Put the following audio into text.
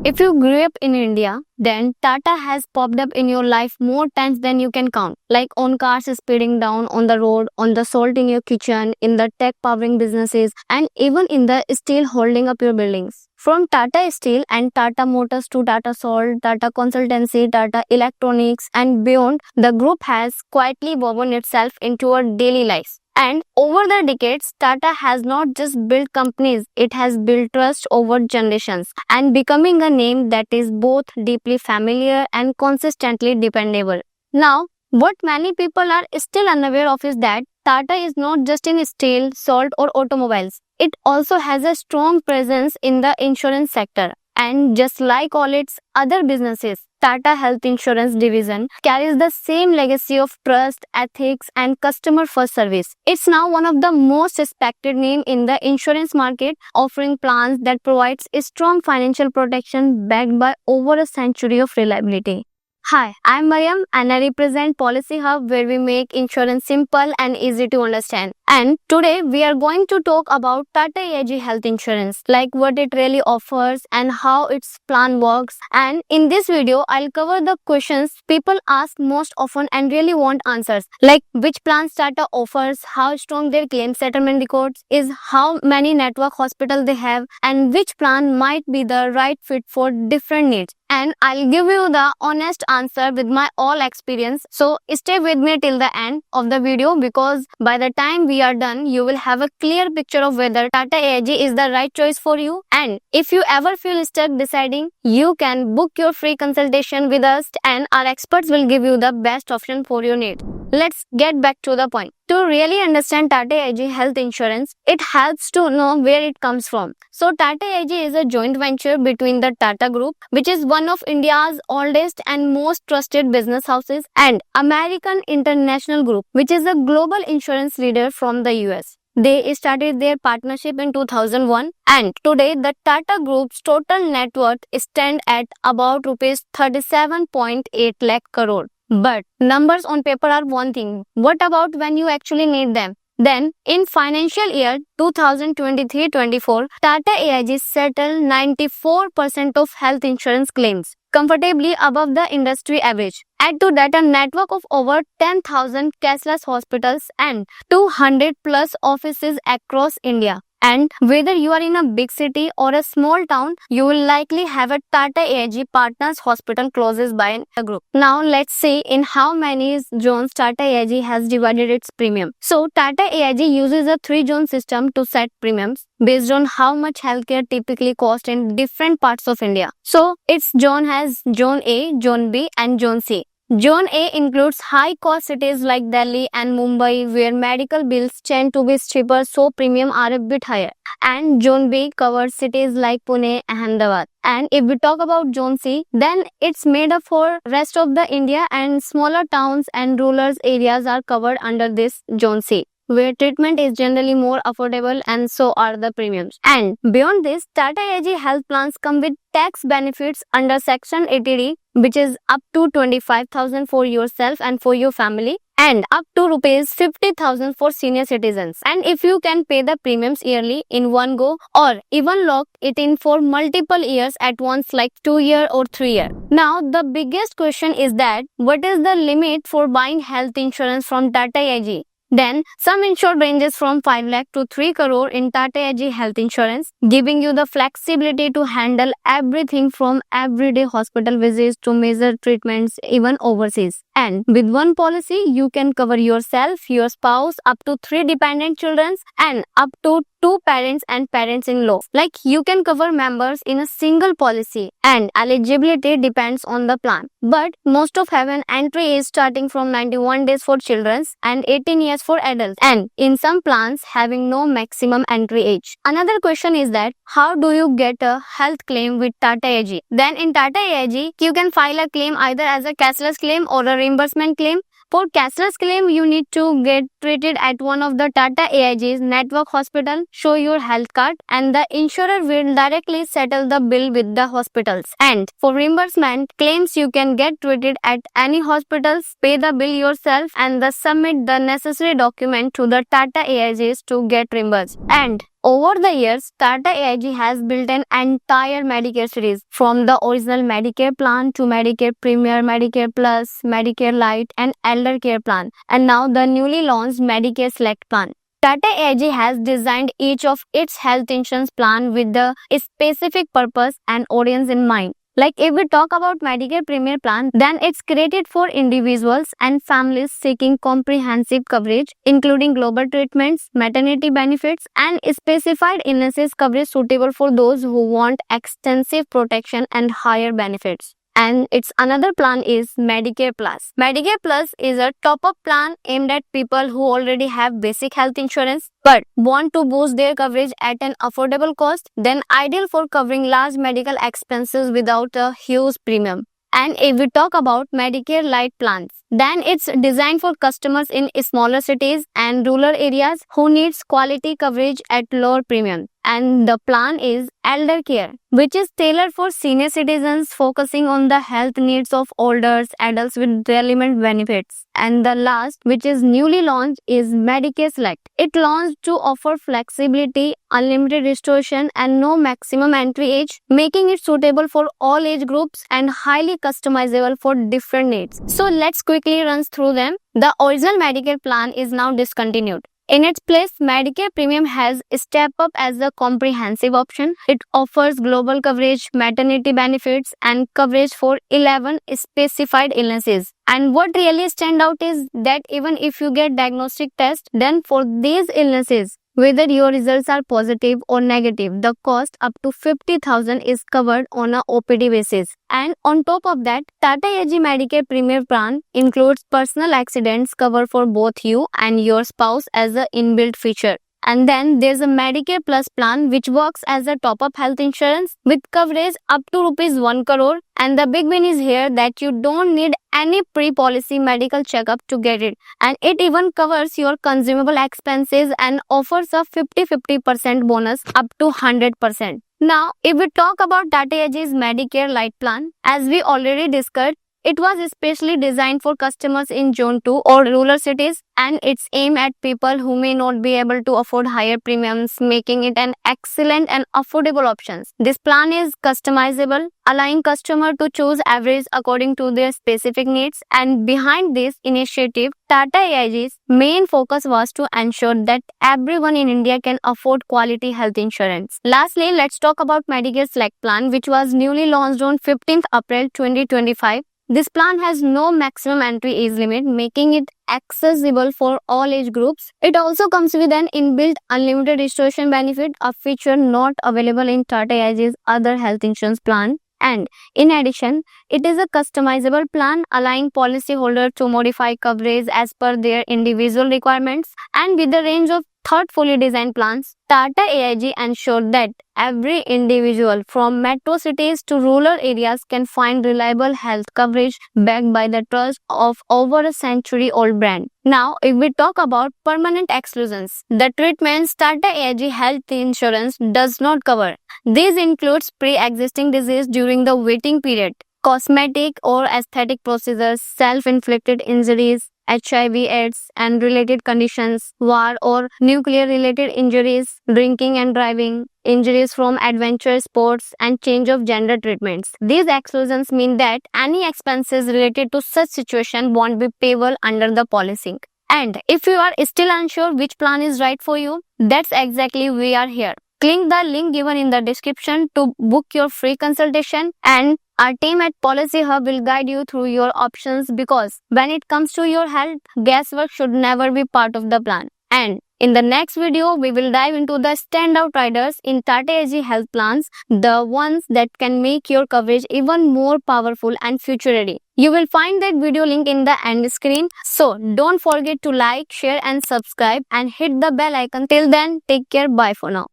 If you grew up in India, then Tata has popped up in your life more times than you can count. Like on cars speeding down on the road, on the salt in your kitchen, in the tech powering businesses, and even in the steel holding up your buildings. From Tata Steel and Tata Motors to Tata Salt, Tata Consultancy, Tata Electronics, and beyond, the group has quietly woven itself into our daily lives. And over the decades, Tata has not just built companies, it has built trust over generations and becoming a name that is both deeply familiar and consistently dependable. Now, what many people are still unaware of is that Tata is not just in steel, salt, or automobiles. It also has a strong presence in the insurance sector. And just like all its other businesses, Tata Health Insurance Division carries the same legacy of trust, ethics, and customer-first service. It's now one of the most respected names in the insurance market, offering plans that provides a strong financial protection backed by over a century of reliability. Hi, I'm Mariam and I represent Policy Hub where we make insurance simple and easy to understand. And today we are going to talk about Tata AIG Health Insurance, like what it really offers and how its plan works. And in this video, I'll cover the questions people ask most often and really want answers, like which plans Tata offers, how strong their claim settlement records is, how many network hospitals they have, and which plan might be the right fit for different needs. And I'll give you the honest answer with my all experience. So stay with me till the end of the video because by the time we are done, you will have a clear picture of whether Tata AIG is the right choice for you. And if you ever feel stuck deciding, you can book your free consultation with us and our experts will give you the best option for your need. Let's get back to the point. To really understand Tata AIG Health Insurance, it helps to know where it comes from. So Tata AIG is a joint venture between the Tata Group, which is one of India's oldest and most trusted business houses, and American International Group, which is a global insurance leader from the US. They started their partnership in 2001 and today the Tata Group's total net worth stands at about rupees 37.8 lakh crore. But numbers on paper are one thing. What about when you actually need them? Then, in financial year 2023-24, Tata AIG settled 94% of health insurance claims, comfortably above the industry average. Add to that a network of over 10,000 cashless hospitals and 200 plus offices across India. And whether you are in a big city or a small town, you will likely have a Tata AIG Partners Hospital closest by a group. Now let's see in how many zones Tata AIG has divided its premium. So Tata AIG uses a 3-zone system to set premiums based on how much healthcare typically costs in different parts of India. So its zone has Zone A, Zone B and Zone C. Zone A includes high-cost cities like Delhi and Mumbai where medical bills tend to be cheaper so premiums are a bit higher. And Zone B covers cities like Pune and Ahmedabad. And if we talk about Zone C, then it's made up for rest of the India and smaller towns and rural areas are covered under this Zone C, where treatment is generally more affordable and so are the premiums. And beyond this, Tata AIG health plans come with tax benefits under Section 80D, which is up to 25,000 for yourself and for your family, and up to rupees 50,000 for senior citizens. And if you can pay the premiums yearly in one go or even lock it in for multiple years at once like 2 year or 3 year. Now the biggest question is that what is the limit for buying health insurance from Tata AIG? Then, sum insured ranges from 5 lakh to 3 crore in Tata AIG Health Insurance, giving you the flexibility to handle everything from everyday hospital visits to major treatments, even overseas. And with one policy, you can cover yourself, your spouse, up to 3 dependent children, and up to 2 parents and parents-in-law. Like you can cover members in a single policy, and eligibility depends on the plan. But most of have an entry age starting from 91 days for children and 18 years for adults, and in some plans having no maximum entry age. Another question is that how do you get a health claim with Tata AIG? Then in Tata AIG, you can file a claim either as a cashless claim or a reimbursement claim. For cashless claim, you need to get treated at one of the Tata AIG's network hospital, show your health card, and the insurer will directly settle the bill with the hospitals. And for reimbursement claims, you can get treated at any hospitals, pay the bill yourself, and submit the necessary document to the Tata AIGs to get reimbursed. And over the years, Tata AIG has built an entire Medicare series from the original Medicare plan to Medicare Premier, Medicare Plus, Medicare Lite, and Elder Care plan, and now the newly launched Medicare Select plan. Tata AIG has designed each of its health insurance plan with the specific purpose and audience in mind. Like if we talk about Medicare Premier plan, then it's created for individuals and families seeking comprehensive coverage, including global treatments, maternity benefits, and specified illnesses coverage suitable for those who want extensive protection and higher benefits. And its another plan is Medicare Plus. Medicare Plus is a top-up plan aimed at people who already have basic health insurance but want to boost their coverage at an affordable cost, then ideal for covering large medical expenses without a huge premium. And if we talk about Medicare Lite plans, then it's designed for customers in smaller cities and rural areas who needs quality coverage at lower premium. And the plan is Elder Care, which is tailored for senior citizens, focusing on the health needs of older adults with relevant benefits. And the last, which is newly launched, is Medicare Select. It launched to offer flexibility, unlimited restoration, and no maximum entry age, making it suitable for all age groups and highly customizable for different needs. So let's quickly run through them. The original Medicare plan is now discontinued. In its place, Medicare Premium has stepped up as a comprehensive option. It offers global coverage, maternity benefits, and coverage for 11 specified illnesses. And what really stands out is that even if you get diagnostic test done for these illnesses, whether your results are positive or negative, the cost up to 50,000 is covered on a OPD basis. And on top of that, Tata AIG Medicare Premier plan includes personal accidents cover for both you and your spouse as an inbuilt feature. And then there's a Medicare Plus plan which works as a top-up health insurance with coverage up to rupees 1 crore. And the big win is here that you don't need any pre-policy medical checkup to get it. And it even covers your consumable expenses and offers a 50% bonus up to 100%. Now, if we talk about Tata AIG's Medicare Lite plan, as we already discussed, it was especially designed for customers in Zone 2 or rural cities, and it's aimed at people who may not be able to afford higher premiums, making it an excellent and affordable option. This plan is customizable, allowing customers to choose average according to their specific needs. And behind this initiative, Tata AIG's main focus was to ensure that everyone in India can afford quality health insurance. Lastly, let's talk about Medicare Select plan, which was newly launched on 15th April 2025. This plan has no maximum entry age limit, making it accessible for all age groups. It also comes with an inbuilt unlimited restoration benefit, a feature not available in Tata AIG's other health insurance plan. And in addition, it is a customizable plan allowing policyholders to modify coverage as per their individual requirements. And with the range of thoughtfully designed plans, Tata AIG ensured that every individual from metro cities to rural areas can find reliable health coverage backed by the trust of over a century-old brand. Now, if we talk about permanent exclusions, the treatments Tata AIG health insurance does not cover. These includes pre-existing disease during the waiting period, cosmetic or aesthetic procedures, self-inflicted injuries, HIV/AIDS and related conditions, war or nuclear-related injuries, drinking and driving, injuries from adventure sports, and change of gender treatments. These exclusions mean that any expenses related to such situation won't be payable under the policy. And if you are still unsure which plan is right for you, that's exactly why we are here. Click the link given in the description to book your free consultation, and our team at Policy Hub will guide you through your options, because when it comes to your health, guesswork should never be part of the plan. And in the next video, we will dive into the standout riders in Tata AIG health plans, the ones that can make your coverage even more powerful and future ready. You will find that video link in the end screen. So don't forget to like, share and subscribe and hit the bell icon. Till then, take care. Bye for now.